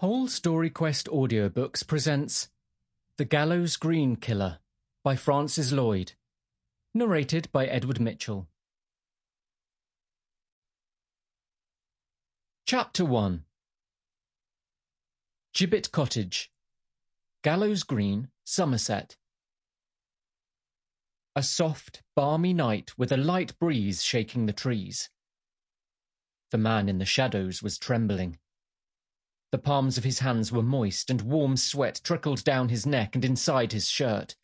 Whole Story Quest Audiobooks presents The Gallows Green Killer by Francis Lloyd, narrated by Edward Mitchell. Chapter 1. Gibbet Cottage, Gallows Green, Somerset. A soft, balmy night with a light breeze shaking the trees. The man in the shadows was trembling. The palms of his hands were moist, and warm sweat trickled down his neck and inside his shirt.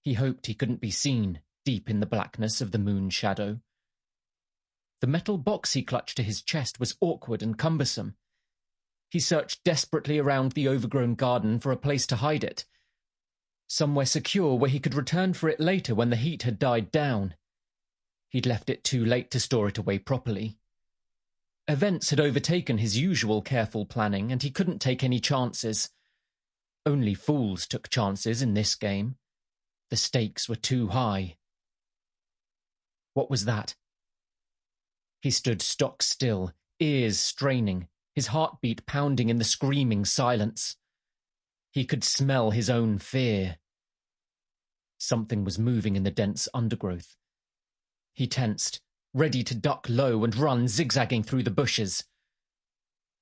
He hoped he couldn't be seen, deep in the blackness of the moon shadow. The metal box he clutched to his chest was awkward and cumbersome. He searched desperately around the overgrown garden for a place to hide it, somewhere secure where he could return for it later when the heat had died down. He'd left it too late to store it away properly. Events had overtaken his usual careful planning, and he couldn't take any chances. Only fools took chances in this game. The stakes were too high. What was that? He stood stock still, ears straining, his heartbeat pounding in the screaming silence. He could smell his own fear. Something was moving in the dense undergrowth. He tensed, ready to duck low and run zigzagging through the bushes.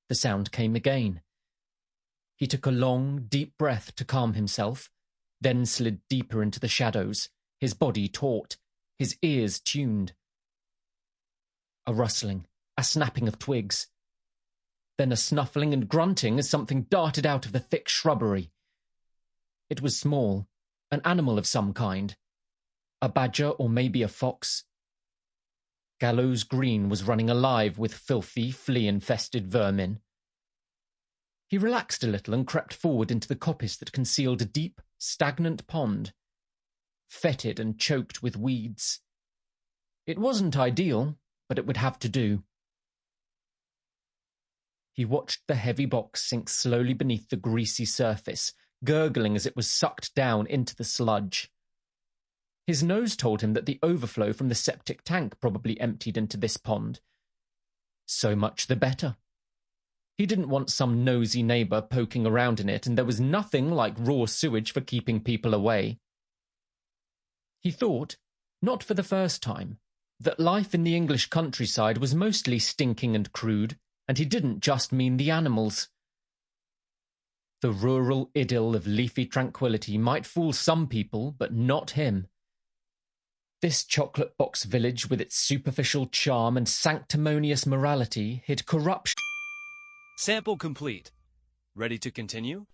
The sound came again. He took a long, deep breath to calm himself, then slid deeper into the shadows, his body taut, his ears tuned. A rustling, a snapping of twigs. Then a snuffling and grunting as something darted out of the thick shrubbery. It was small, an animal of some kind. A badger or maybe a fox. Gallows Green was running alive with filthy, flea-infested vermin. He relaxed a little and crept forward into the coppice that concealed a deep, stagnant pond, fetid and choked with weeds. It wasn't ideal, but it would have to do. He watched the heavy box sink slowly beneath the greasy surface, gurgling as it was sucked down into the sludge. His nose told him that the overflow from the septic tank probably emptied into this pond. So much the better. He didn't want some nosy neighbour poking around in it, and there was nothing like raw sewage for keeping people away. He thought, not for the first time, that life in the English countryside was mostly stinking and crude, and he didn't just mean the animals. The rural idyll of leafy tranquility might fool some people, but not him. This chocolate box village with its superficial charm and sanctimonious morality hid corruption. Sample complete. Ready to continue?